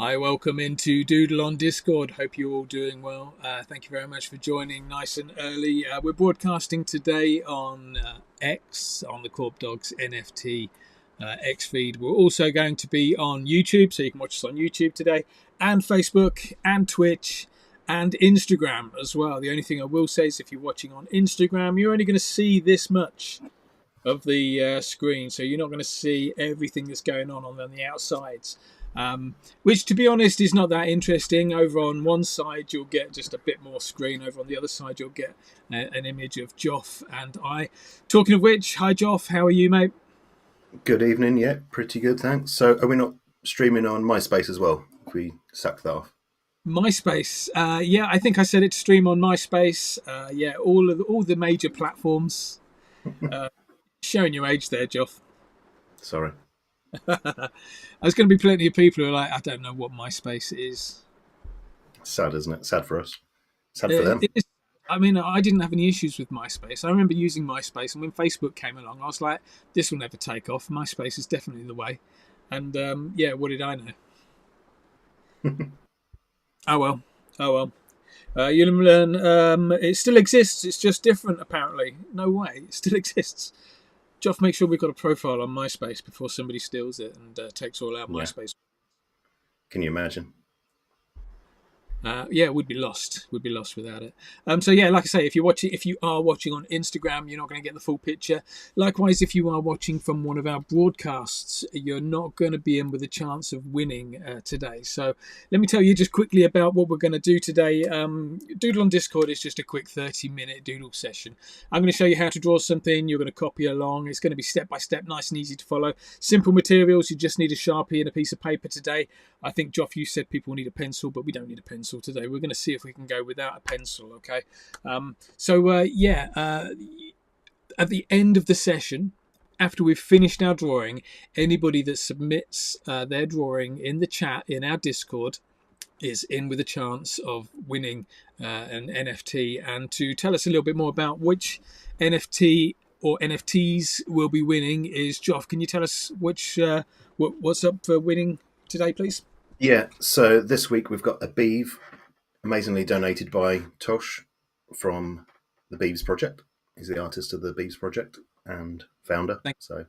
Hi, welcome into Doodle on Discord. Hope you're all doing well. Thank you very much for joining nice and early. We're broadcasting today on X, on the Corp Dogs NFT X feed. We're also going to be on YouTube, so you can watch us on YouTube today, and Facebook, and Twitch, and Instagram as well. The only thing I will say is if you're watching on Instagram, you're only going to see this much of the screen, so you're not going to see everything that's going on the outsides, which to be honest is not that interesting. Over on one side you'll get just a bit more screen, over on the other side you'll get an image of Joff and I. Talking of which, hi Joff, how are you, mate? Good evening. Yeah, pretty good, thanks. So, are we not streaming on MySpace as well? If we suck that off. MySpace, yeah, I think I said it to stream on MySpace. Yeah, all the major platforms. Showing your age there, Joff. Sorry. There's going to be plenty of people who are like, I don't know what MySpace is. Sad, isn't it? Sad for us. Sad for them. It is, I mean, I didn't have any issues with MySpace. I remember using MySpace, and when Facebook came along, I was like, this will never take off. MySpace is definitely the way. And yeah, what did I know? Oh well. Oh well. You'll learn. It still exists. It's just different, apparently. No way. It still exists. Joff, make sure we've got a profile on MySpace before somebody steals it and takes all our Yeah. MySpace. Can you imagine? Yeah, we'd be lost. We'd be lost without it. So yeah, like I say, if you are watching on Instagram, you're not going to get the full picture. Likewise, if you are watching from one of our broadcasts, you're not going to be in with a chance of winning today. So let me tell you just quickly about what we're going to do today. Doodle on Discord is just a quick 30-minute doodle session. I'm going to show you how to draw something. You're going to copy along. It's going to be step by step, nice and easy to follow. Simple materials. You just need a Sharpie and a piece of paper today. I think, Joff, you said people need a pencil, but we don't need a pencil today. We're going to see if we can go without a pencil, okay? At the end of the session, after we've finished our drawing, anybody that submits their drawing in the chat in our Discord is in with a chance of winning an NFT. And to tell us a little bit more about which NFT or NFTs will be winning is Joff. Can you tell us what's up for winning today, please? Yeah. So this week we've got a Beeve, amazingly donated by Tosh from the Beeves Project. He's the artist of the Beeves Project and founder. So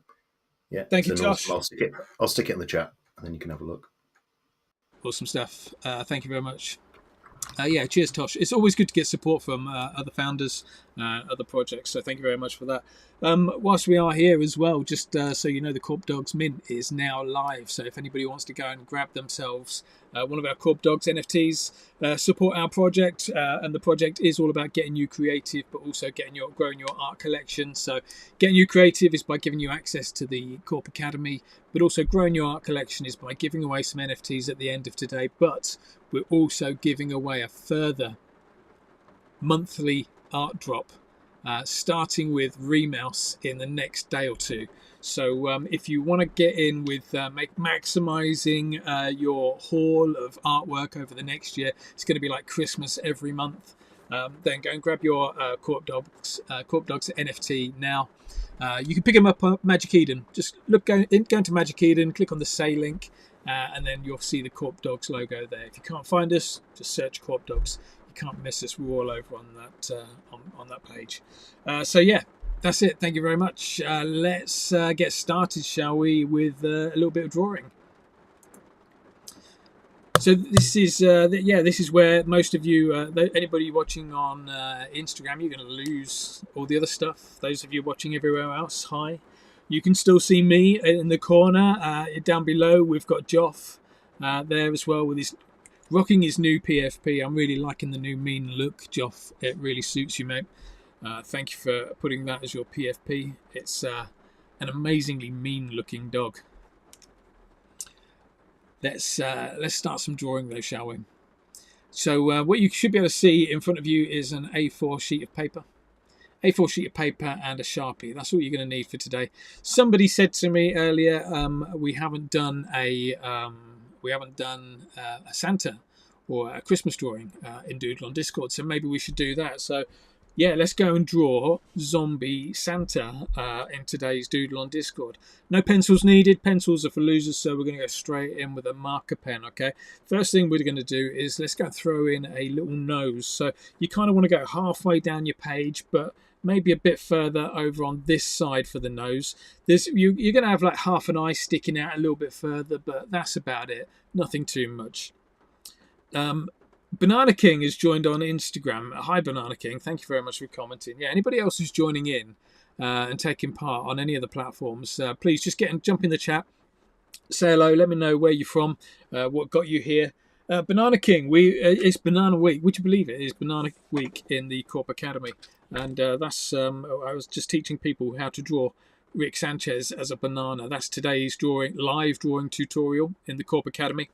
yeah, thank you, Tosh. I'll stick it in the chat, and then you can have a look. Awesome stuff. Thank you very much. Yeah, cheers, Tosh. It's always good to get support from other founders, other projects. So thank you very much for that. Whilst we are here as well, just so you know, the Corp Dogs Mint is now live. So if anybody wants to go and grab themselves one of our Corp Dogs NFTs, support our project. And the project is all about getting you creative, but also growing your art collection. So getting you creative is by giving you access to the Corp Academy, but also growing your art collection is by giving away some NFTs at the end of today. But we're also giving away a further monthly art drop, starting with Remouse in the next day or two. So if you want to get in with maximising your haul of artwork over the next year, it's going to be like Christmas every month. Then go and grab your Corp Dogs NFT now. You can pick them up at Magic Eden. Just go into Magic Eden, click on the Say link, and then you'll see the Corp Dogs logo there. If you can't find us, just search Corp Dogs. You can't miss us. We're all over on that on that page. So yeah, that's it. Thank you very much. Let's get started, shall we, with a little bit of drawing. So this is where most of you, anybody watching on Instagram, you're going to lose all the other stuff. Those of you watching everywhere else, hi. You can still see me in the corner. Down below, we've got Joff there as well, with his rocking his new PFP. I'm really liking the new mean look, Joff. It really suits you, mate. Thank you for putting that as your PFP. It's an amazingly mean-looking dog. Let's start some drawing though, shall we? So what you should be able to see in front of you is an A4 sheet of paper. A4 sheet of paper and a Sharpie. That's all you're going to need for today. Somebody said to me earlier, we haven't done a Santa or a Christmas drawing in Doodle on Discord, so maybe we should do that. So yeah, let's go and draw Zombie Santa in today's Doodle on Discord. No pencils needed. Pencils are for losers, so we're going to go straight in with a marker pen, okay? First thing we're going to do is let's go throw in a little nose. So you kind of want to go halfway down your page, but maybe a bit further over on this side for the nose. You're going to have like half an eye sticking out a little bit further, but that's about it. Nothing too much. Banana King is joined on Instagram. Hi, Banana King. Thank you very much for commenting. Yeah, anybody else who's joining in and taking part on any of the platforms, please just jump in the chat. Say hello. Let me know where you're from, what got you here. Banana King, it's Banana Week. Would you believe it? It's Banana Week in the Corp Academy. And I was just teaching people how to draw Rick Sanchez as a banana. That's today's live drawing tutorial in the Corp Academy.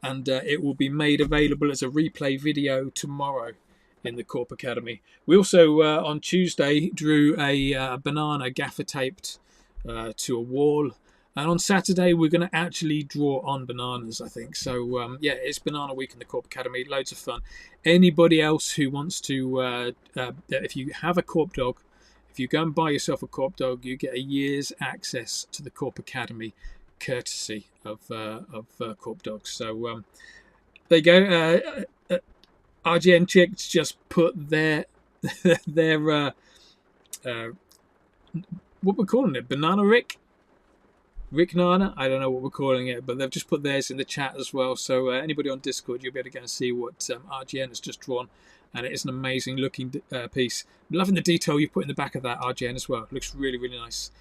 And it will be made available as a replay video tomorrow in the Corp Academy. We also, on Tuesday, drew a banana gaffer taped to a wall. And on Saturday, we're going to actually draw on bananas, I think. So, yeah, it's Banana Week in the Corp Academy. Loads of fun. Anybody else who wants to, if you have a Corp dog, if you go and buy yourself a Corp dog, you get a year's access to the Corp Academy, courtesy of Corp dogs. So, there you go. RGN Chicks just put their what we're calling it, Banana Rick Nana, I don't know what we're calling it, but they've just put theirs in the chat as well. So anybody on Discord, you'll be able to go and see what RGN has just drawn. And it is an amazing looking piece. I'm loving the detail you've put in the back of that, RGN, as well. It looks really, really nice.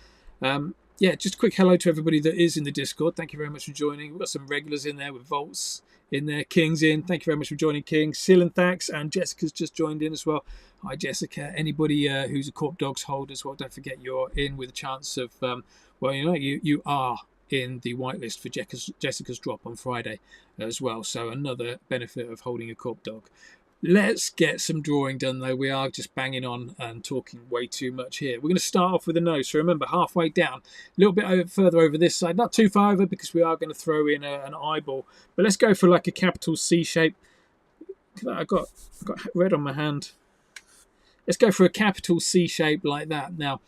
Yeah, just a quick hello to everybody that is in the Discord. Thank you very much for joining. We've got some regulars in there with Volts in there. King's in. Thank you very much for joining, King. Sil and Thax, and Jessica's just joined in as well. Hi, Jessica. Anybody who's a Corp Dogs holder as well, don't forget you're in with a chance of... well, you know, you are in the whitelist for Jessica's drop on Friday as well. So another benefit of holding a Corp dog. Let's get some drawing done, though. We are just banging on and talking way too much here. We're going to start off with the nose. So remember, halfway down, a little bit further over this side. Not too far over because we are going to throw in an eyeball. But let's go for like a capital C shape. I got red on my hand. Let's go for a capital C shape like that. Now,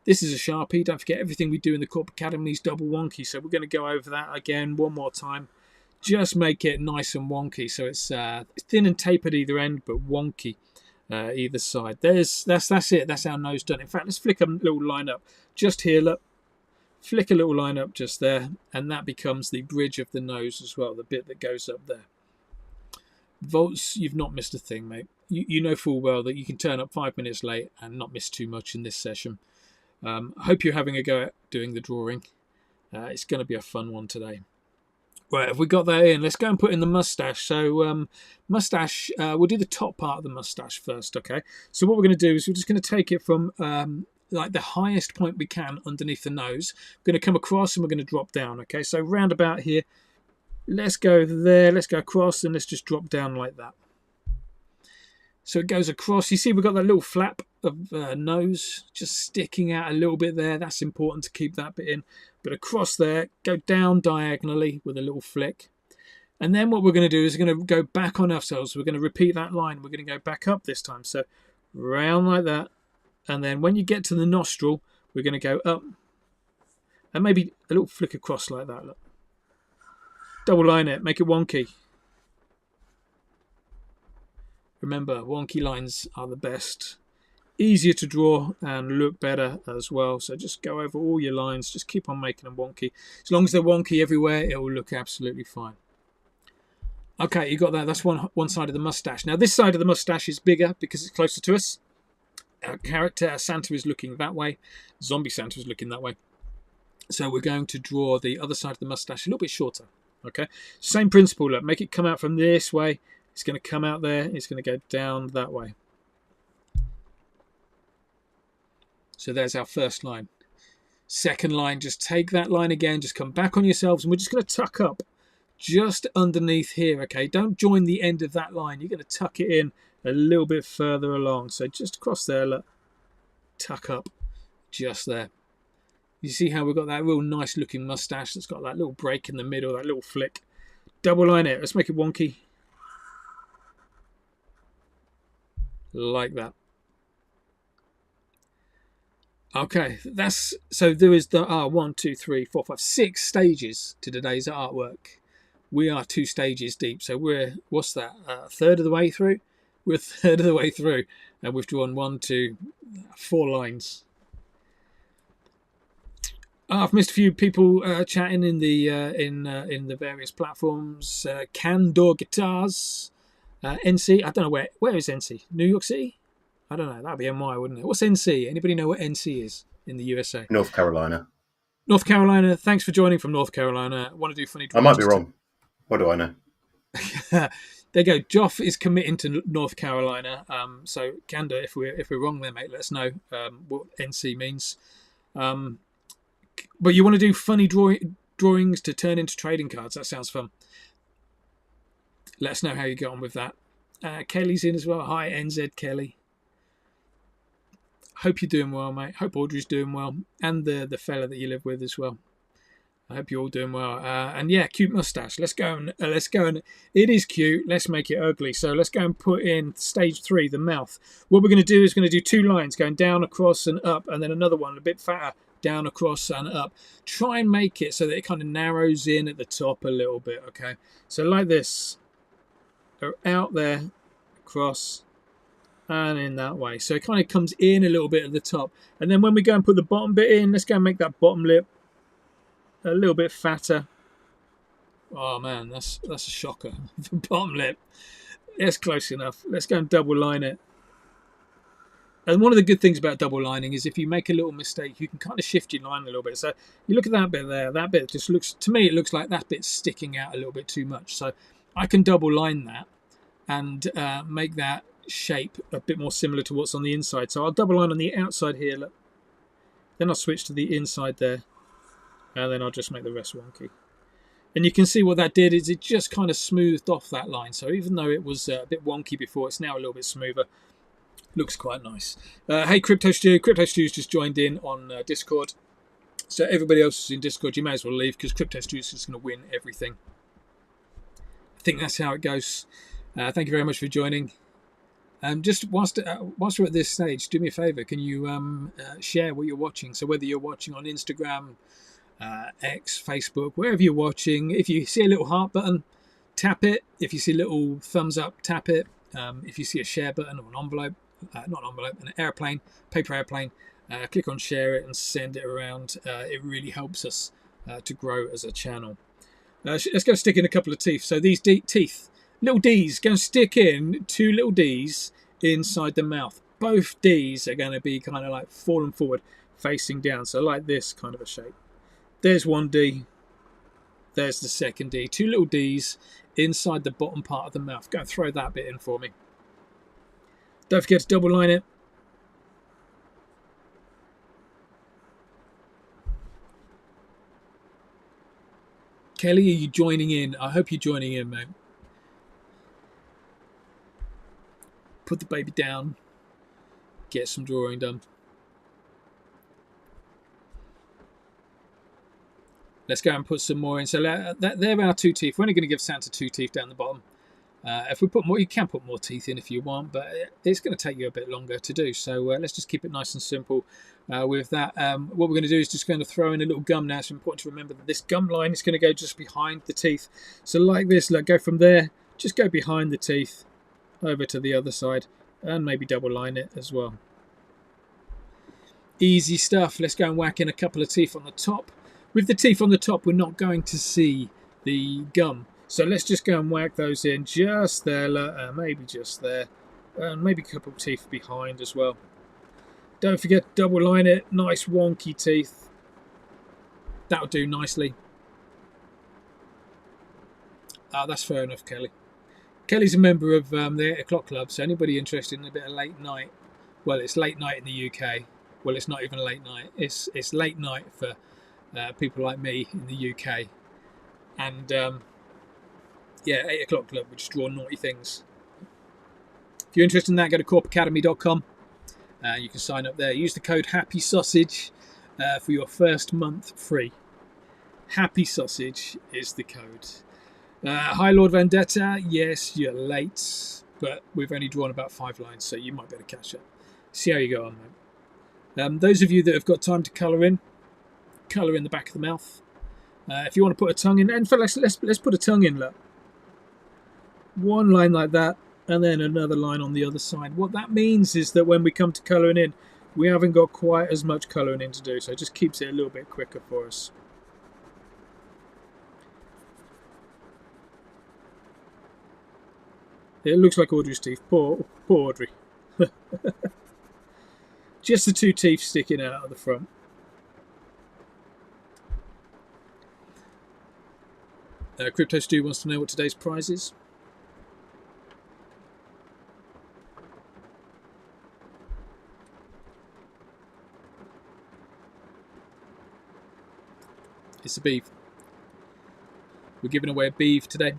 this is a Sharpie. Don't forget, everything we do in the Corp Academy is double wonky. So we're going to go over that again one more time. Just make it nice and wonky. So it's thin and tapered either end, but wonky either side. That's it. That's our nose done. In fact, let's flick a little line up just here. Look, flick a little line up just there, and that becomes the bridge of the nose as well, the bit that goes up there. Volts, you've not missed a thing, mate. You know full well that you can turn up 5 minutes late and not miss too much in this session. I hope you're having a go at doing the drawing. It's going to be a fun one today. Right, have we got that in? Let's go and put in the mustache. So mustache, we'll do the top part of the mustache first, okay? So what we're going to do is we're just going to take it from like the highest point we can underneath the nose. We're going to come across and we're going to drop down, okay? So round about here, let's go there, let's go across, and let's just drop down like that. So it goes across. You see we've got that little flap of nose just sticking out a little bit there. That's important to keep that bit in. But across there, go down diagonally with a little flick. And then what we're going to do is we're going to go back on ourselves. We're going to repeat that line. We're going to go back up this time. So round like that. And then when you get to the nostril, we're going to go up. And maybe a little flick across like that. Look. Double line it. Make it wonky. Remember, wonky lines are the best. Easier to draw and look better as well. So just go over all your lines. Just keep on making them wonky. As long as they're wonky everywhere, it will look absolutely fine. Okay, you got that. That's one side of the mustache. Now, this side of the mustache is bigger because it's closer to us. Our character, Santa, is looking that way. Zombie Santa is looking that way. So we're going to draw the other side of the mustache a little bit shorter. Okay, same principle. Look, make it come out from this way. It's going to come out there. It's going to go down that way. So there's our first line. Second line, just take that line again. Just come back on yourselves. And we're just going to tuck up just underneath here. Okay, don't join the end of that line. You're going to tuck it in a little bit further along. So just across there, look. Tuck up just there. You see how we've got that real nice looking mustache that's got that little break in the middle, that little flick. Double line it. Let's make it wonky. Like that. Okay, that's so. There is the 6 stages to today's artwork. We are 2 stages deep, so we're what's that? A third of the way through. We're a third of the way through, and we've drawn 1, 2, 4 lines. I've missed a few people chatting in the various platforms. Candor Guitars, NC. I don't know where is NC. New York City. I don't know. That'd be NY, wouldn't it? What's NC? Anybody know what NC is in the USA? North Carolina. North Carolina. Thanks for joining from North Carolina. Want to do funny I drawings? might be wrong. What do I know? There you go. Joff is committing to North Carolina. So Candor, if we're wrong there, mate, let us know what NC means. But you want to do funny drawings to turn into trading cards. That sounds fun. Let us know how you get on with that. Kelly's in as well. Hi, NZ Kelly. Hope you're doing well, mate. Hope Audrey's doing well. And the fella that you live with as well. I hope you're all doing well. And yeah, cute mustache. Let's go and it is cute. Let's make it ugly. So let's go and put in stage 3, the mouth. What we're going to do is going to do 2 lines going down, across, and up, and then another one a bit fatter, down, across, and up. Try and make it so that it kind of narrows in at the top a little bit. Okay, so like this, out there, across, and in that way. So it kind of comes in a little bit at the top, and then when we go and put the bottom bit in, let's go and make that bottom lip a little bit fatter. Oh man, that's a shocker. The bottom lip. It's close enough. Let's go and double line it. And one of the good things about double lining is if you make a little mistake, you can kind of shift your line a little bit. So you look at that bit there. That bit just looks, to me, it looks like that bit's sticking out a little bit too much. So I can double line that and make that shape a bit more similar to what's on the inside. So I'll double line on the outside here. Look. Then I'll switch to the inside there. And then I'll just make the rest wonky. And you can see what that did is it just kind of smoothed off that line. So even though it was a bit wonky before, it's now a little bit smoother. Looks quite nice. Hey, Crypto Stew. Crypto Stew's just joined in on Discord. So everybody else is in Discord. You may as well leave because Crypto Stew's just going to win everything. I think that's how it goes. Thank you very much for joining. Just whilst we're at this stage, do me a favour. Can you share what you're watching? So whether you're watching on Instagram, X, Facebook, wherever you're watching, if you see a little heart button, tap it. If you see a little thumbs up, tap it. If you see a share button or an envelope, not an envelope, an airplane, paper airplane, click on share it and send it around. It really helps us to grow as a channel. Let's go stick in a couple of teeth. So these teeth, little D's, go and stick in 2 little D's inside the mouth. Both D's are going to be kind of like falling forward, facing down. So like this kind of a shape. There's 1 D. There's the second D. 2 little D's inside the bottom part of the mouth. Go and throw that bit in for me. Don't forget to double line it. Kelly, are you joining in? I hope you're joining in, mate. Put the baby down. Get some drawing done. Let's go and put some more in. So there are 2 teeth. We're only going to give Santa 2 teeth down the bottom. If we put more, you can put more teeth in if you want, but it's going to take you a bit longer to do. So let's just keep it nice and simple with that. What we're going to do is just going to throw in a little gum now. It's important to remember that this gum line is going to go just behind the teeth. So like this, go from there, just go behind the teeth, over to the other side, and maybe double line it as well. Easy stuff. Let's go and whack in a couple of teeth on the top. With the teeth on the top, we're not going to see the gum. So let's just go and whack those in just there, maybe just there. And maybe a couple of teeth behind as well. Don't forget to double line it. Nice wonky teeth. That'll do nicely. That's fair enough, Kelly. Kelly's a member of the 8 o'clock club, so anybody interested in a bit of late night, well, it's late night in the UK. Well, it's not even late night. It's late night for people like me in the UK. And yeah, 8 o'clock club, we just draw naughty things. If you're interested in that, go to corpacademy.com. You can sign up there. Use the code Happy Sausage for your first month free. Happy Sausage is the code. Hi, Lord Vendetta. Yes, you're late, but we've only drawn about 5 lines, so you might be able to catch up. See how you go on, Those of you that have got time to colour in the back of the mouth. If you want to put a tongue in, and let's put a tongue in. Look, one line like that, and then another line on the other side. What that means is that when we come to colouring in, we haven't got quite as much colouring in to do, so it just keeps it a little bit quicker for us. It looks like Audrey's teeth. Poor Audrey. Just the two teeth sticking out of the front. Crypto Stu wants to know what today's prize is. It's a beef. We're giving away a beef today.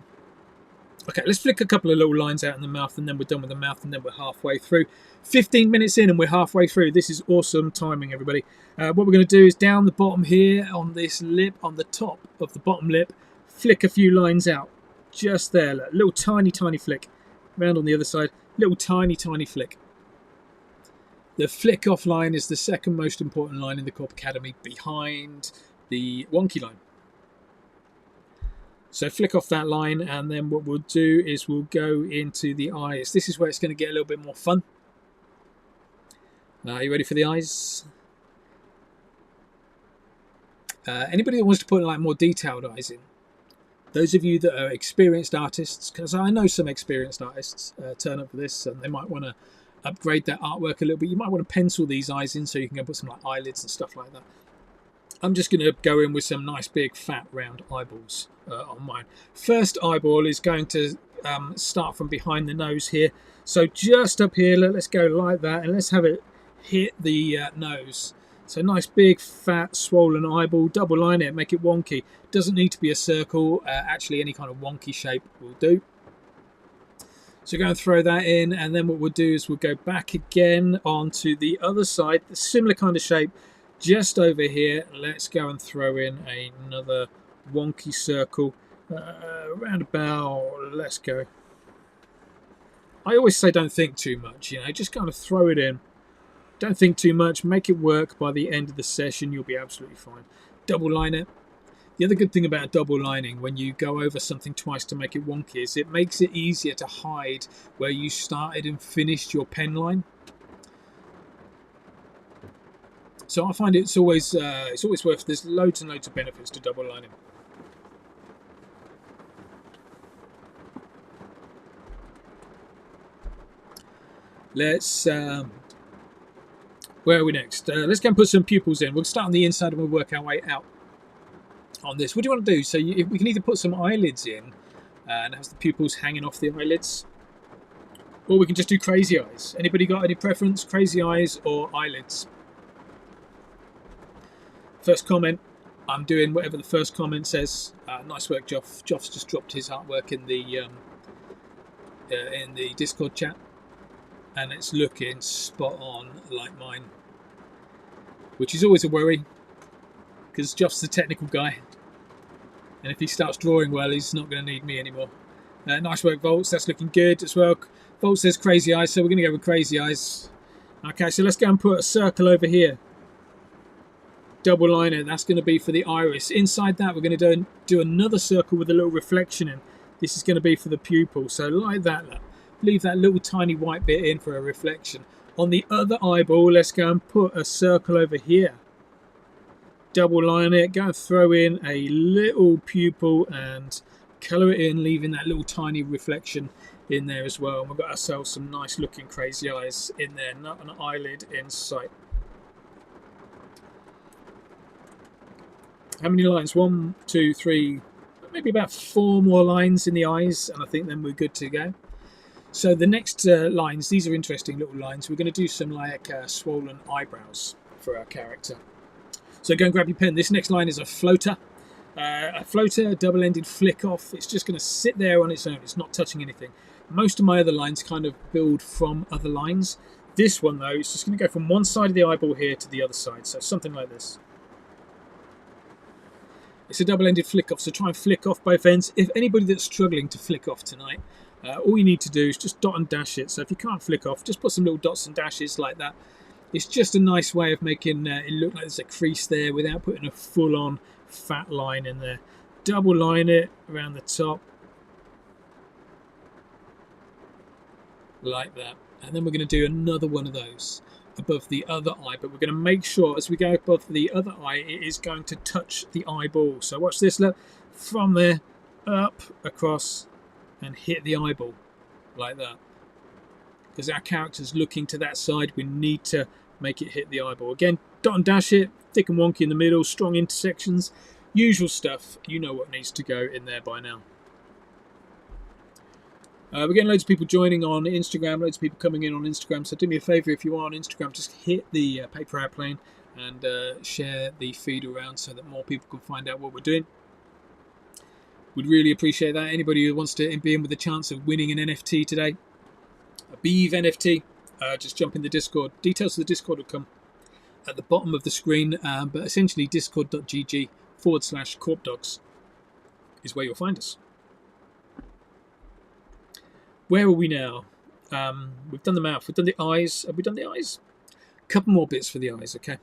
Okay, let's flick a couple of little lines out in the mouth, and then we're done with the mouth, and then we're halfway through. 15 minutes in and we're halfway through. This is awesome timing, everybody. What we're going to do is down the bottom here on this lip, on the top of the bottom lip, flick a few lines out. Just there, look, little tiny flick. Round on the other side, little tiny flick. The flick off line is the second most important line in the Corp Academy, behind the wonky line. So flick off that line, and then what we'll do is we'll go into the eyes. This is where it's going to get a little bit more fun. Are you ready for the eyes? Anybody that wants to put like more detailed eyes in, those of you that are experienced artists, because I know some experienced artists turn up for this, and they might want to upgrade their artwork a little bit. You might want to pencil these eyes in so you can go put some like eyelids and stuff like that. I'm just going to go in with some nice big fat round eyeballs on mine. First eyeball is going to start from behind the nose here. So just up here, let's go like that, and let's have it hit the nose. So nice big fat swollen eyeball, double line it, make it wonky. Doesn't need to be a circle, actually any kind of wonky shape will do. So go and throw that in, and then what we'll do is we'll go back again onto the other side, the similar kind of shape. Just over here, let's go and throw in another wonky circle. Around about, let's go. I always say don't think too much, you know, just kind of throw it in. Don't think too much, make it work. By the end of the session, you'll be absolutely fine. Double line it. The other good thing about double lining, when you go over something twice to make it wonky, is it makes it easier to hide where you started and finished your pen line. So I find it's always worth. There's loads and loads of benefits to double lining. Let's. Where are we next? Let's go and put some pupils in. We'll start on the inside and we'll work our way out on this. What do you want to do? So we can either put some eyelids in and have the pupils hanging off the eyelids, or we can just do crazy eyes. Anybody got any preference? Crazy eyes or eyelids? First comment, I'm doing whatever the first comment says. Nice work, Joff. Joff's just dropped his artwork in the Discord chat, and it's looking spot on like mine, which is always a worry because Joff's the technical guy, and if he starts drawing well, he's not going to need me anymore. Nice work, Volts. That's looking good as well. Volts says crazy eyes, so we're going to go with crazy eyes. Okay, so let's go and put a circle over here. Double liner, that's going to be for the iris. Inside that, we're going to do another circle with a little reflection in. This is going to be for the pupil. So like that, look. Leave that little tiny white bit in for a reflection. On the other eyeball, let's go and put a circle over here. Double line it, go and throw in a little pupil and colour it in, leaving that little tiny reflection in there as well. And we've got ourselves some nice looking crazy eyes in there, not an eyelid in sight. How many lines? 1, 2, 3, maybe about 4 more lines in the eyes, and I think then we're good to go. So the next lines, these are interesting little lines. We're going to do some like swollen eyebrows for our character. So go and grab your pen. This next line is a floater. A floater, double-ended flick off. It's just going to sit there on its own. It's not touching anything. Most of my other lines kind of build from other lines. This one, though, it's just going to go from one side of the eyeball here to the other side. So something like this. It's a double-ended flick off, so try and flick off both ends. If anybody that's struggling to flick off tonight, all you need to do is just dot and dash it. So if you can't flick off, just put some little dots and dashes like that. It's just a nice way of making it look like there's a crease there without putting a full-on fat line in there. Double line it around the top like that, and then we're going to do another one of those above the other eye, but we're going to make sure as we go above the other eye it is going to touch the eyeball. So watch this, look, from there up across and hit the eyeball like that, because our character's looking to that side. We need to make it hit the eyeball. Again, dot and dash it, thick and wonky in the middle, strong intersections, usual stuff. You know what needs to go in there by now. We're getting loads of people joining on Instagram, loads of people coming in on Instagram. So do me a favour, if you are on Instagram, just hit the paper airplane and share the feed around so that more people can find out what we're doing. We'd really appreciate that. Anybody who wants to be in with a chance of winning an NFT today, a Beeve NFT, just jump in the Discord. Details of the Discord will come at the bottom of the screen, but essentially discord.gg/corpdogs is where you'll find us. Where are we now? We've done the mouth, we've done the eyes. Have we done the eyes? A couple more bits for the eyes, okay?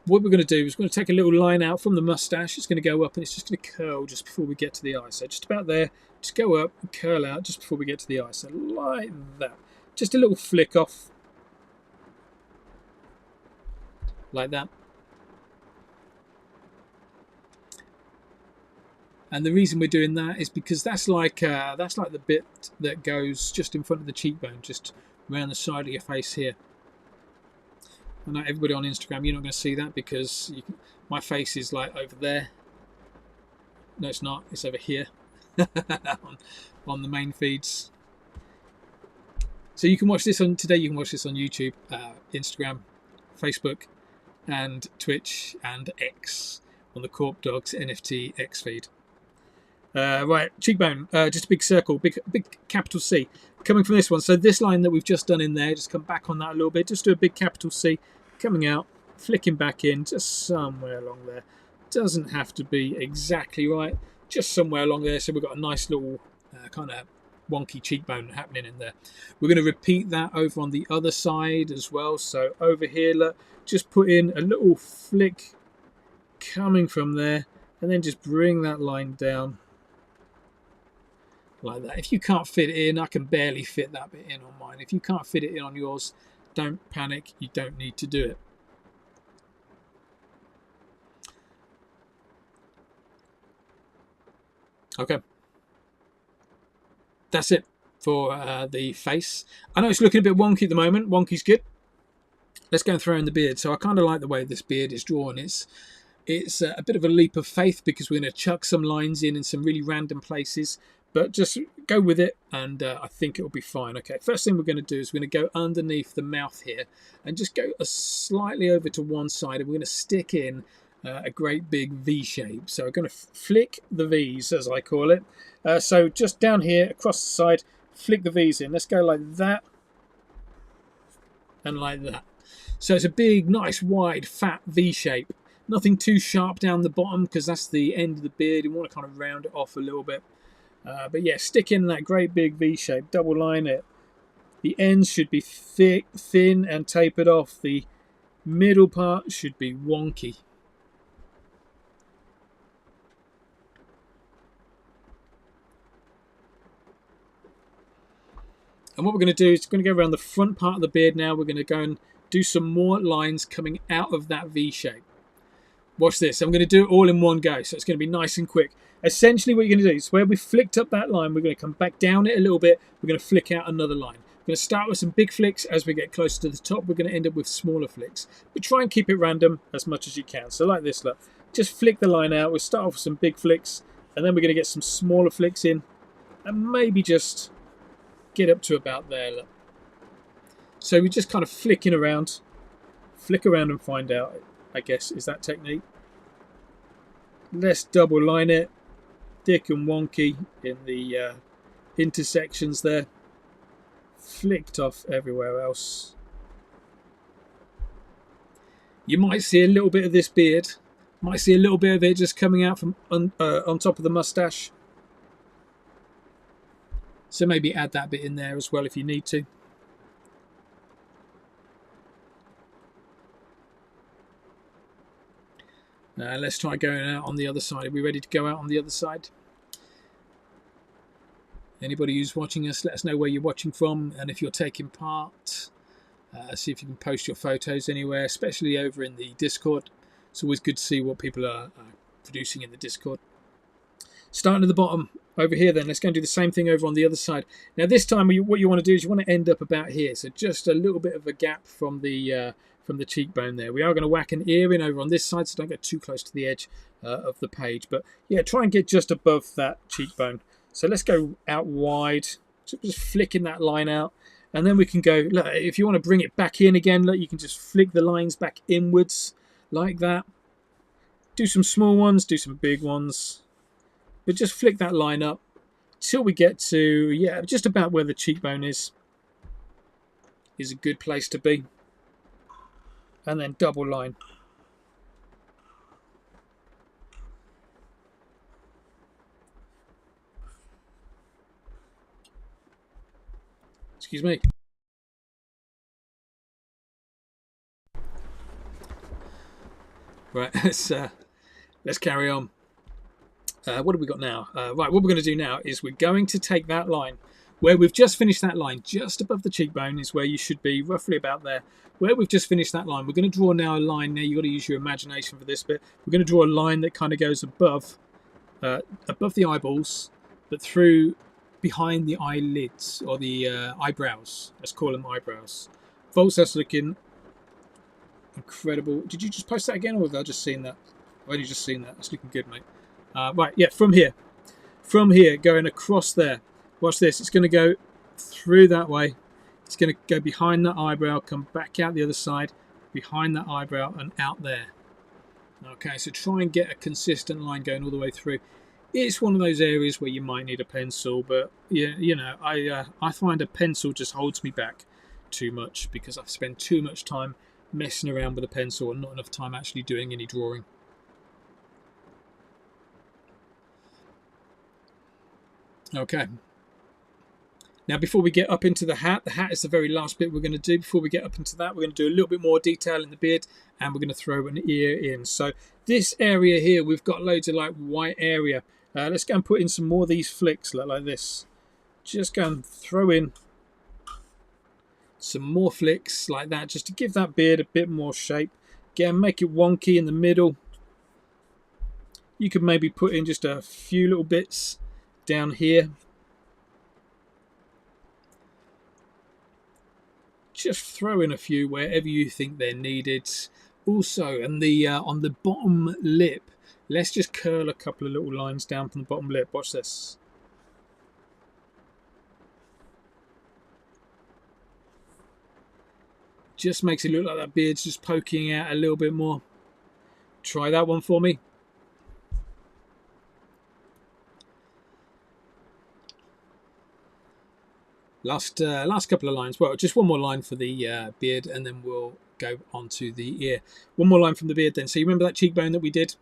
What we're going to do is we're going to take a little line out from the mustache. It's going to go up and it's just going to curl just before we get to the eye. So just about there, just go up and curl out just before we get to the eye. So like that. Just a little flick off. Like that. And the reason we're doing that is because that's like the bit that goes just in front of the cheekbone, just around the side of your face here. I know everybody on Instagram, you're not going to see that because my face is like over there. No, it's not. It's over here on the main feeds. So you can watch this on today. You can watch this on YouTube, Instagram, Facebook, and Twitch and X on the Corp Dogs NFT X feed. Right, cheekbone, just a big circle, big capital C coming from this one. So this line that we've just done in there, just come back on that a little bit, just do a big capital C coming out, flicking back in, just somewhere along there. Doesn't have to be exactly right, just somewhere along there. So we've got a nice little kind of wonky cheekbone happening in there. We're going to repeat that over on the other side as well. So over here, look, just put in a little flick coming from there and then just bring that line down like that. If you can't fit it in, I can barely fit that bit in on mine. If you can't fit it in on yours, don't panic. You don't need to do it. Okay. That's it for the face. I know it's looking a bit wonky at the moment. Wonky's good. Let's go and throw in the beard. So I kind of like the way this beard is drawn. It's a bit of a leap of faith because we're going to chuck some lines in some really random places. But just go with it, and I think it'll be fine. Okay, first thing we're going to do is we're going to go underneath the mouth here and just go slightly over to one side, and we're going to stick in a great big V shape. So we're going to flick the V's, as I call it. So just down here, across the side, flick the V's in. Let's go like that and like that. So it's a big, nice, wide, fat V shape. Nothing too sharp down the bottom because that's the end of the beard. You want to kind of round it off a little bit. But yeah, stick in that great big V shape, double line it. The ends should be thick, thin and tapered off. The middle part should be wonky. And what we're going to do is we're going to go around the front part of the beard now. We're going to go and do some more lines coming out of that V shape. Watch this. I'm going to do it all in one go, so it's going to be nice and quick. Essentially what you're going to do is where we flicked up that line, we're going to come back down it a little bit. We're going to flick out another line. We're going to start with some big flicks. As we get closer to the top, we're going to end up with smaller flicks. But try and keep it random as much as you can. So like this, look. Just flick the line out. We'll start off with some big flicks, and then we're going to get some smaller flicks in, and maybe just get up to about there, look. So we're just kind of flicking around. Flick around and find out, I guess, is that technique. Let's double line it. Thick and wonky in the intersections there. Flicked off everywhere else. You might see a little bit of this beard. Might see a little bit of it just coming out from on top of the mustache. So maybe add that bit in there as well if you need to. Let's try going out on the other side. Are we ready to go out on the other side? Anybody who's watching us, let us know where you're watching from, and if you're taking part, see if you can post your photos anywhere, especially over in the Discord. It's always good to see what people are producing in the Discord. Starting at the bottom over here, then let's go and do the same thing over on the other side. Now this time, what you want to do is you want to end up about here, so just a little bit of a gap from the cheekbone there. We are going to whack an ear in over on this side, so don't get too close to the edge of the page. But yeah, try and get just above that cheekbone. So let's go out wide, just flicking that line out. And then we can go, look, if you want to bring it back in again, look, you can just flick the lines back inwards like that. Do some small ones, do some big ones. But just flick that line up till we get to, yeah, just about where the cheekbone is a good place to be. And then double line. Excuse me. Right, let's carry on. What have we got now? Right, what we're going to do now is we're going to take that line where we've just finished that line, just above the cheekbone is where you should be, roughly about there. Where we've just finished that line, we're going to draw now a line. Now you've got to use your imagination for this bit. We're going to draw a line that kind of goes above the eyeballs, but through behind the eyelids or the eyebrows. Let's call them eyebrows. Volts, that's looking incredible. Did you just post that again, or have I just seen that? I've only just seen that. It's looking good, mate. Right, yeah, from here, going across there. Watch this. It's going to go through that way. It's going to go behind that eyebrow, come back out the other side, behind that eyebrow, and out there. Okay, so try and get a consistent line going all the way through. It's one of those areas where you might need a pencil, but yeah, you know, I find a pencil just holds me back too much because I've spent too much time messing around with a pencil and not enough time actually doing any drawing. Okay. Now, before we get up into the hat is the very last bit we're going to do. Before we get up into that, we're going to do a little bit more detail in the beard, and we're going to throw an ear in. So this area here, we've got loads of like white area. Let's go and put in some more of these flicks like this. Just go and throw in some more flicks like that, just to give that beard a bit more shape. Again, make it wonky in the middle. You could maybe put in just a few little bits down here. Just throw in a few wherever you think they're needed. Also, and on the bottom lip, let's just curl a couple of little lines down from the bottom lip. Watch this. Just makes it look like that beard's just poking out a little bit more. Try that one for me. Last couple of lines. Well, just one more line for the beard, and then we'll go on to the ear. One more line from the beard then. So you remember that cheekbone that we did?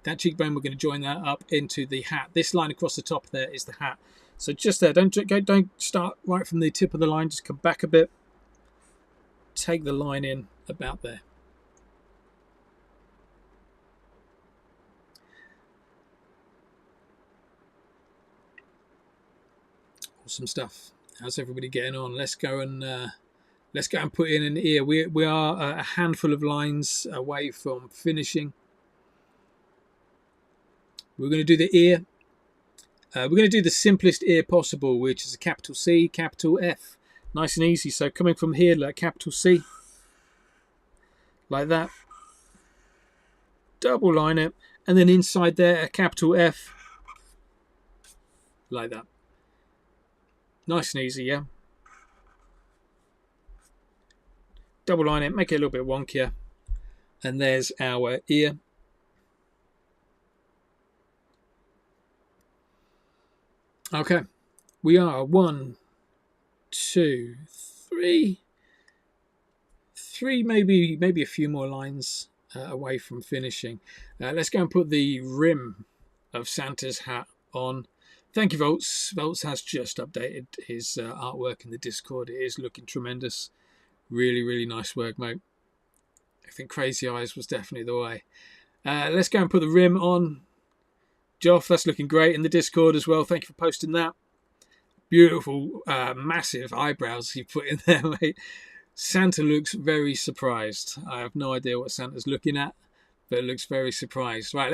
That cheekbone, we're going to join that up into the hat. This line across the top there is the hat. So just there. Don't start right from the tip of the line. Just come back a bit. Take the line in about there. Awesome stuff. How's everybody getting on? Let's go and put in an ear. We are a handful of lines away from finishing. We're going to do the ear. We're going to do the simplest ear possible, which is a capital C, capital F. Nice and easy. So coming from here, like capital C, like that. Double line it, and then inside there, a capital F, like that. Nice and easy, yeah. Double line it, make it a little bit wonkier. And there's our ear. Okay. We are 1, 2, 3, maybe a few more lines away from finishing. Let's go and put the rim of Santa's hat on. Thank you, Volts. Volts has just updated his artwork in the Discord. It is looking tremendous. Really, really nice work, mate. I think Crazy Eyes was definitely the way. Let's go and put the rim on. Joff, that's looking great in the Discord as well. Thank you for posting that. Beautiful, massive eyebrows you put in there, mate. Santa looks very surprised. I have no idea what Santa's looking at, but it looks very surprised. Right,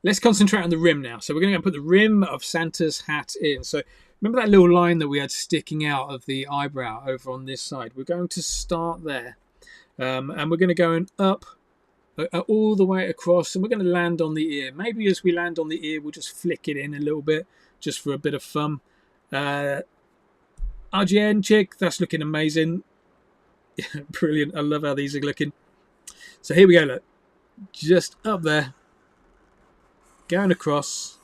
let's concentrate on the rim now. So we're going to put the rim of Santa's hat in. So remember that little line that we had sticking out of the eyebrow over on this side? We're going to start there, and we're going to go up all the way across, and we're going to land on the ear. Maybe as we land on the ear, we'll just flick it in a little bit, just for a bit of fun. RGN chick, that's looking amazing. Brilliant. I love how these are looking. So here we go, look. Just up there. Going across.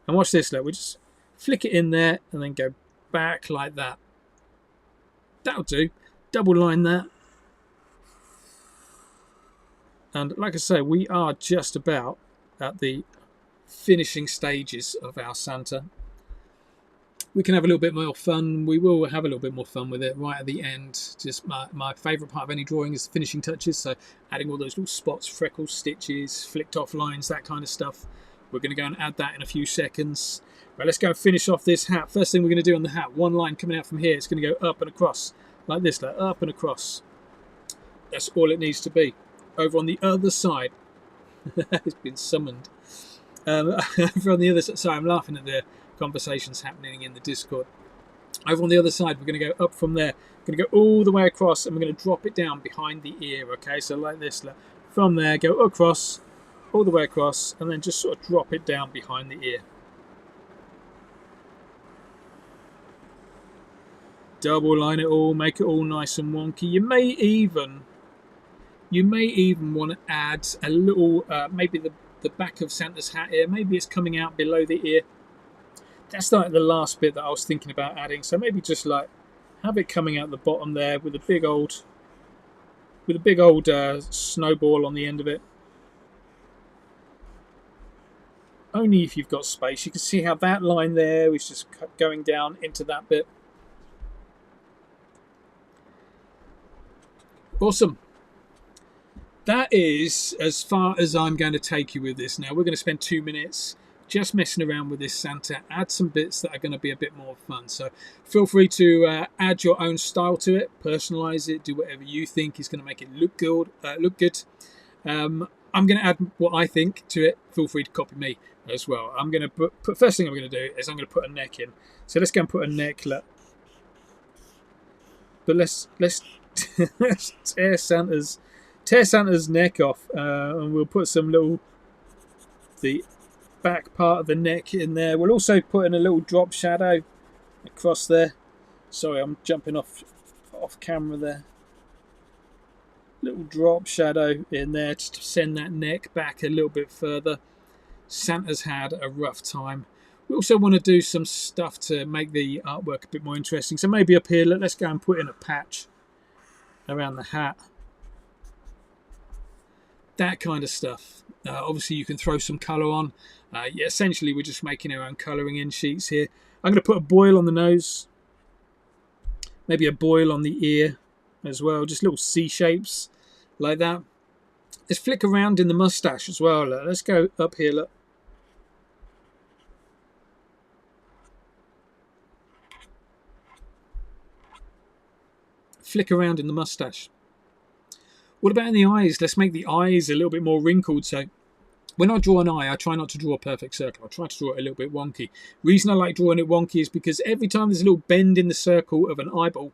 And watch this, look. We just flick it in there and then go back like that. That'll do. Double line that. And like I say, we are just about at the finishing stages of our Santa. We can have a little bit more fun. We will have a little bit more fun with it right at the end. Just my favourite part of any drawing is the finishing touches. So adding all those little spots, freckles, stitches, flicked off lines, that kind of stuff. We're going to go and add that in a few seconds. Right, let's go and finish off this hat. First thing we're going to do on the hat, one line coming out from here. It's going to go up and across like this, like up and across. That's all it needs to be. Over on the other side, it's been summoned. Over on the other side, sorry, I'm laughing at the conversations happening in the Discord. Over on the other side, we're going to go up from there. We're going to go all the way across, and we're going to drop it down behind the ear. Okay, so like this, like from there, go across, all the way across, and then just sort of drop it down behind the ear. Double line it all, make it all nice and wonky. You may even want to add a little, maybe the back of Santa's hat here. Maybe it's coming out below the ear. That's like the last bit that I was thinking about adding. So maybe just like have it coming out the bottom there with a big old snowball on the end of it. Only if you've got space. You can see how that line there is just going down into that bit. Awesome. That is as far as I'm going to take you with this now. We're going to spend 2 minutes just messing around with this Santa, add some bits that are going to be a bit more fun. So feel free to add your own style to it, personalize it, do whatever you think is going to make it look good. I'm going to add what I think to it. Feel free to copy me as well. I'm going to put first thing I'm going to do is I'm going to put a neck in. So let's go and put a neck. But let's tear Santa's neck off, and we'll put the back part of the neck in there. We'll also put in a little drop shadow across there. Sorry, I'm jumping off camera there. Little drop shadow in there just to send that neck back a little bit further. Santa's had a rough time. We also want to do some stuff to make the artwork a bit more interesting. So maybe up here, let's go and put in a patch around the hat. That kind of stuff. Obviously, you can throw some colour on. Yeah, essentially, we're just making our own colouring in sheets here. I'm going to put a boil on the nose. Maybe a boil on the ear as well. Just little C shapes like that. Let's flick around in the moustache as well. Let's go up here. Look. Flick around in the moustache. What about in the eyes? Let's make the eyes a little bit more wrinkled. So when I draw an eye, I try not to draw a perfect circle. I try to draw it a little bit wonky. Reason I like drawing it wonky is because every time there's a little bend in the circle of an eyeball,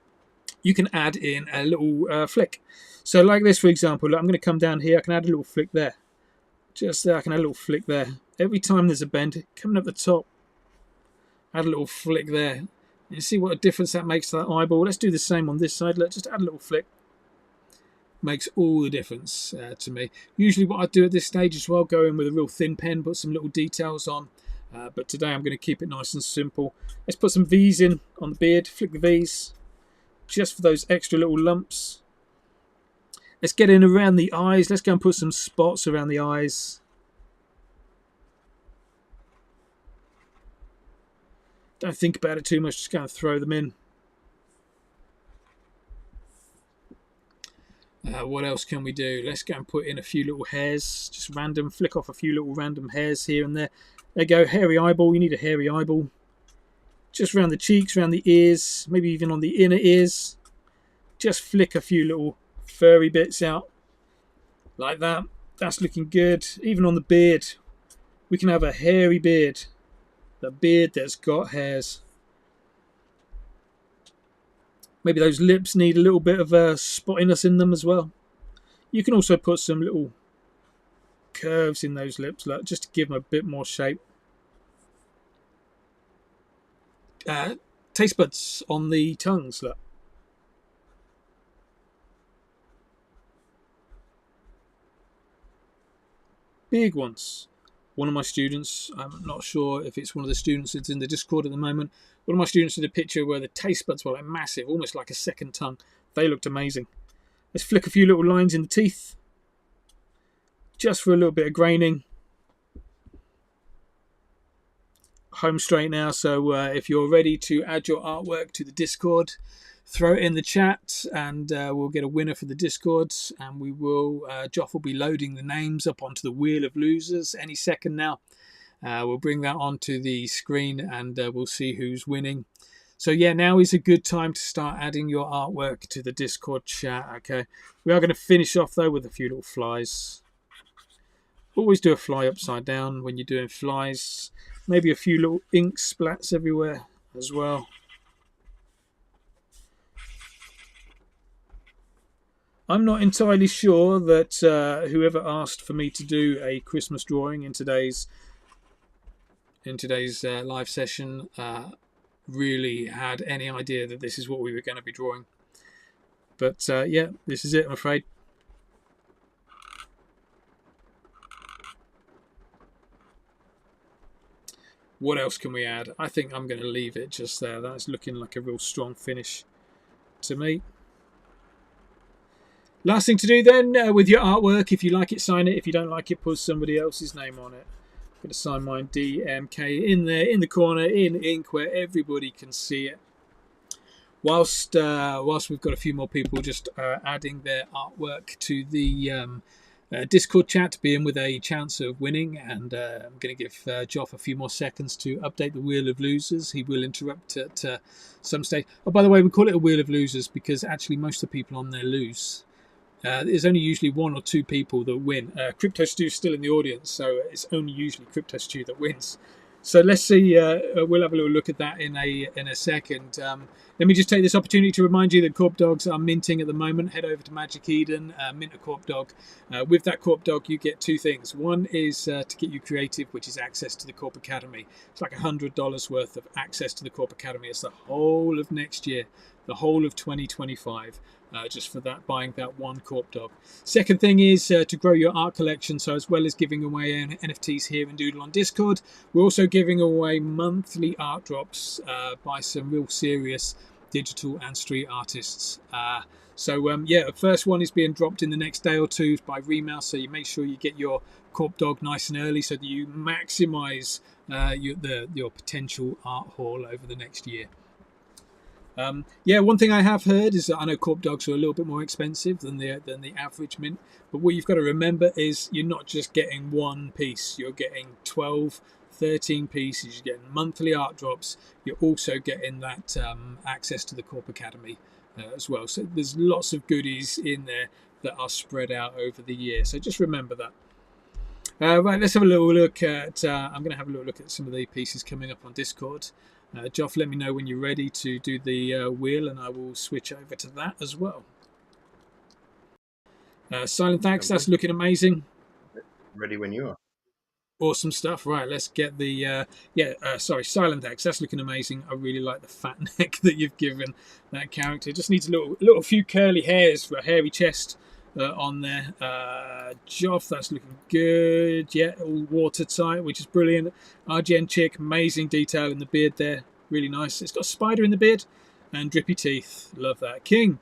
you can add in a little flick. So like this, for example, look, I'm going to come down here. I can add a little flick there. Just there, I can add a little flick there. Every time there's a bend, coming up the top, add a little flick there. You see what a difference that makes to that eyeball. Let's do the same on this side. Let's just add a little flick. Makes all the difference to me. Usually what I do at this stage as well, go in with a real thin pen, put some little details on. But today I'm going to keep it nice and simple. Let's put some V's in on the beard. Flick the V's. Just for those extra little lumps. Let's get in around the eyes. Let's go and put some spots around the eyes. Don't think about it too much, just go and throw them in. What else can we do? Let's go and put in a few little hairs. Just random, flick off a few little random hairs here and there. There you go, hairy eyeball. You need a hairy eyeball. Just around the cheeks, around the ears, maybe even on the inner ears. Just flick a few little furry bits out. Like that. That's looking good. Even on the beard. We can have a hairy beard. The beard that's got hairs. Maybe those lips need a little bit of spottiness in them as well. You can also put some little curves in those lips, like, just to give them a bit more shape. Taste buds on the tongues, look. Big ones. One of my students, I'm not sure if it's one of the students that's in the Discord at the moment, one of my students did a picture where the taste buds were like massive, almost like a second tongue. They looked amazing. Let's flick a few little lines in the teeth, just for a little bit of graining. Home straight now, so if you're ready to add your artwork to the Discord, throw it in the chat, and we'll get a winner for the Discord, and we will, Joff will be loading the names up onto the Wheel of Losers any second now. We'll bring that onto the screen, and we'll see who's winning. So yeah, now is a good time to start adding your artwork to the Discord chat. Okay, we are going to finish off though with a few little flies. Always do a fly upside down when you're doing flies. Maybe a few little ink splats everywhere as well. I'm not entirely sure that whoever asked for me to do a Christmas drawing in today's live session really had any idea that this is what we were going to be drawing. But yeah, this is it, I'm afraid. What else can we add? I think I'm going to leave it just there. That's looking like a real strong finish to me. Last thing to do then with your artwork, if you like it, sign it. If you don't like it, put somebody else's name on it. I'm going to sign mine DMK in there, in the corner, in ink where everybody can see it. Whilst we've got a few more people just adding their artwork to the Discord chat to be in with a chance of winning, and I'm going to give Joff a few more seconds to update the Wheel of Losers. He will interrupt at some stage. Oh, by the way, we call it a Wheel of Losers because actually most of the people on there lose. There's only usually one or two people that win. Crypto Stew's still in the audience, so it's only usually Crypto Stew that wins. So let's see. We'll have a little look at that in a second. Let me just take this opportunity to remind you that Corp Dogs are minting at the moment. Head over to Magic Eden, mint a Corp Dog. With that Corp Dog, you get two things. One is to get you creative, which is access to the Corp Academy. It's like $100 worth of access to the Corp Academy. It's the whole of next year, the whole of 2025. Just for that, buying that one Corp Dog. Second thing is to grow your art collection. So as well as giving away NFTs here in Doodle on Discord, we're also giving away monthly art drops by some real serious digital and street artists. Yeah, the first one is being dropped in the next day or two by Remouse, so you make sure you get your Corp Dog nice and early so that you maximise your potential art haul over the next year. Yeah, one thing I have heard is that I know Corp Dogs are a little bit more expensive than the average mint, but what you've got to remember is you're not just getting one piece, you're getting 12, 13 pieces, you're getting monthly art drops, you're also getting that access to the Corp Academy as well. So there's lots of goodies in there that are spread out over the year, so just remember that. Right, let's have a little look at, I'm going to have a little look at some of the pieces coming up on Discord. Joff, let me know when you're ready to do the wheel, and I will switch over to that as well. Silent Thanks, that's looking amazing. Ready when you are. Awesome stuff. Right, let's get the Silent Thanks, that's looking amazing. I really like the fat neck that you've given that character. Just needs a little few curly hairs for a hairy chest on there. Joff, that's looking good. Yeah, all watertight, which is brilliant. Argent Chick, amazing detail in the beard there, really nice. It's got a spider in the beard and drippy teeth, love that. King,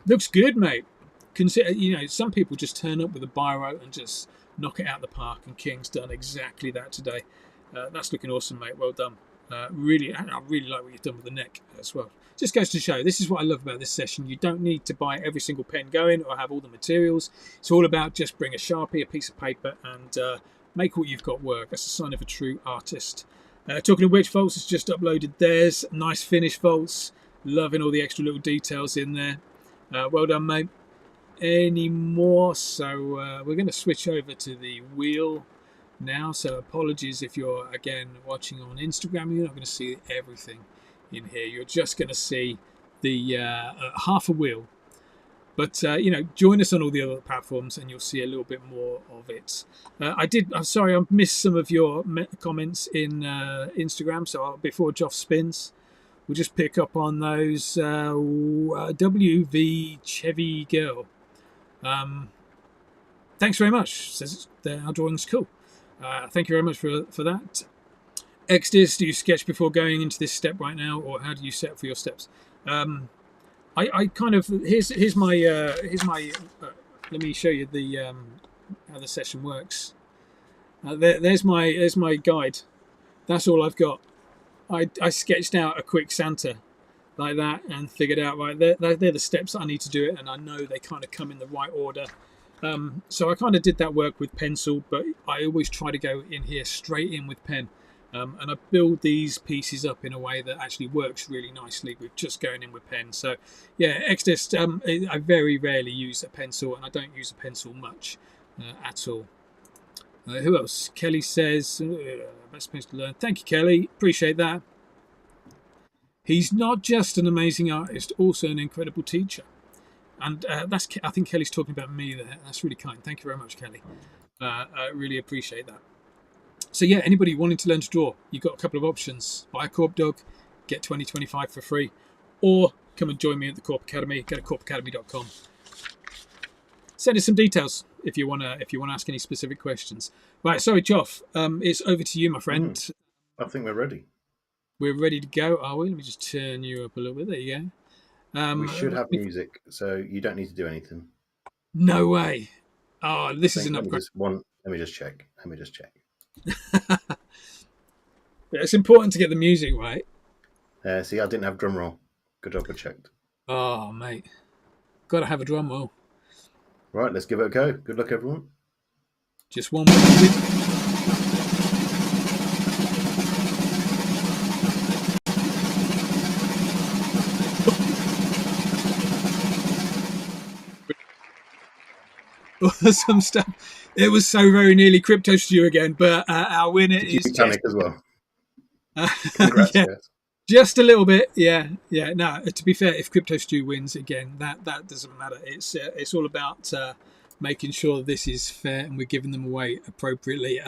looks good, mate. Consider, some people just turn up with a biro and just knock it out of the park, and King's done exactly that today. That's looking awesome, mate. Well done. I really like what you've done with the neck as well. Just goes to show, this is what I love about this session. You don't need to buy every single pen going or have all the materials. It's all about just bring a Sharpie, a piece of paper, and make what you've got work. That's a sign of a true artist. Talking of which, Volts has just uploaded theirs. Nice finish, Volts. Loving all the extra little details in there. Well done, mate. Any more? So we're going to switch over to the wheel now. So apologies if you're again watching on Instagram. You're not going to see everything in here. You're just going to see the half a wheel. But join us on all the other platforms, and you'll see a little bit more of it. I'm sorry, I missed some of your comments in Instagram. So before Joff spins, we'll just pick up on those. WV Chevy Girl. Thanks very much. Says our drawing's cool. Thank you very much for that. Exdis, do you sketch before going into this step right now, or how do you set for your steps? I kind of here's my let me show you the how the session works. There's my guide. That's all I've got. I sketched out a quick Santa like that and figured out right they're the steps that I need to do it, and I know they kind of come in the right order. So I kind of did that work with pencil, but I always try to go in here straight in with pen. And I build these pieces up in a way that actually works really nicely with just going in with pen. So yeah, Exdist, I very rarely use a pencil, and I don't use a pencil much at all. Who else? Kelly says, best place to learn. Thank you, Kelly. Appreciate that. He's not just an amazing artist, also an incredible teacher. And I think Kelly's talking about me there. That's really kind. Thank you very much, Kelly. I really appreciate that. So yeah, anybody wanting to learn to draw, you've got a couple of options. Buy a Corp Dog, get 2025 for free, or come and join me at the Corp Academy. Go to corpacademy.com. Send us some details if you want to ask any specific questions. Right, sorry, Joff, it's over to you, my friend. I think we're ready. We're ready to go, are we? Let me just turn you up a little bit. There you go. We should have music, so you don't need to do anything. No way. Oh, this is an upgrade. Let me just check. It's important to get the music right. See, I didn't have drum roll. Good job, I checked. Oh, mate. Got to have a drum roll. Right, let's give it a go. Good luck, everyone. Just one more. Some stuff. It was so very nearly Crypto Stew again, but our winner is Panic as well. Congrats, yeah, guys. just a little bit. Yeah. No, to be fair, if Crypto Stew wins again, that doesn't matter. It's all about making sure this is fair and we're giving them away appropriately.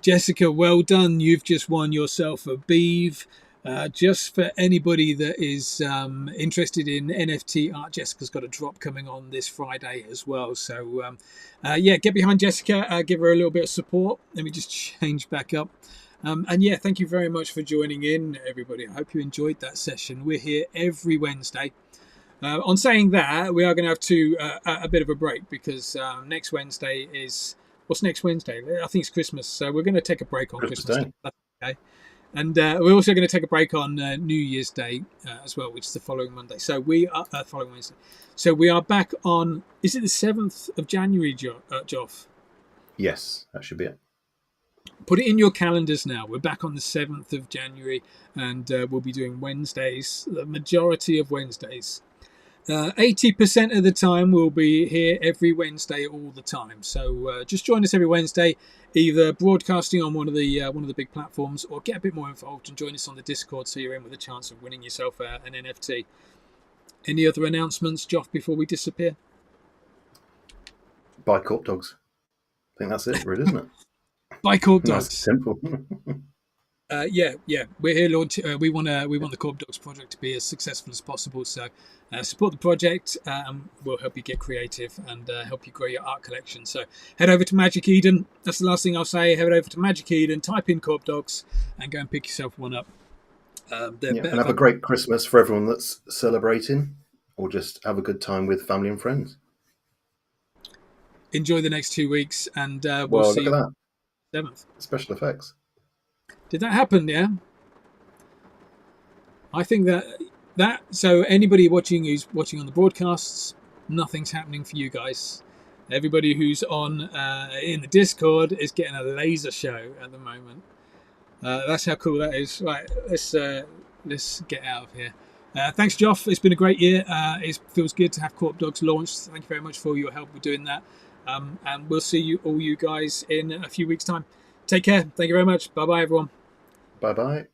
Jessica, well done. You've just won yourself a Beeve. Just for anybody that is interested in NFT art, Jessica's got a drop coming on this Friday as well. So, get behind Jessica, give her a little bit of support. Let me just change back up. And yeah, thank you very much for joining in, everybody. I hope you enjoyed that session. We're here every Wednesday. On saying that, we are going to have a bit of a break because next Wednesday is... What's next Wednesday? I think it's Christmas. So we're going to take a break on Christmas Day. That's okay. And we're also going to take a break on New Year's Day as well, which is the following Monday. So we are following Wednesday. So we are back on. Is it the 7th of January, Joff? Yes, that should be it. Put it in your calendars now. We're back on the 7th of January, and we'll be doing Wednesdays. The majority of Wednesdays. 80% of the time we'll be here every Wednesday all the time. So just join us every Wednesday, either broadcasting on one of the big platforms, or get a bit more involved and join us on the Discord so you're in with a chance of winning yourself an NFT. Any other announcements, Joff, before we disappear? Buy Corp Dogs. I think that's it, really, isn't it? Buy Corp Dogs. Nice, simple. Yeah. We're here, Lord. We want the Corp Dogs project to be as successful as possible. So support the project, and we'll help you get creative and help you grow your art collection. So head over to Magic Eden. That's the last thing I'll say. Head over to Magic Eden, type in Corp Dogs, and go and pick yourself one up. And have a great Christmas for everyone that's celebrating, or just have a good time with family and friends. Enjoy the next 2 weeks, and we'll see look at that. 7th. Special effects. Did that happen? Yeah. I think that so anybody watching who's watching on the broadcasts, nothing's happening for you guys. Everybody who's on in the Discord is getting a laser show at the moment. That's how cool that is. Right, let's get out of here. Thanks, Joff. It's been a great year. It feels good to have Co-op Dogs launched. Thank you very much for your help with doing that. And we'll see you guys in a few weeks' time. Take care. Thank you very much. Bye-bye, everyone. Bye-bye.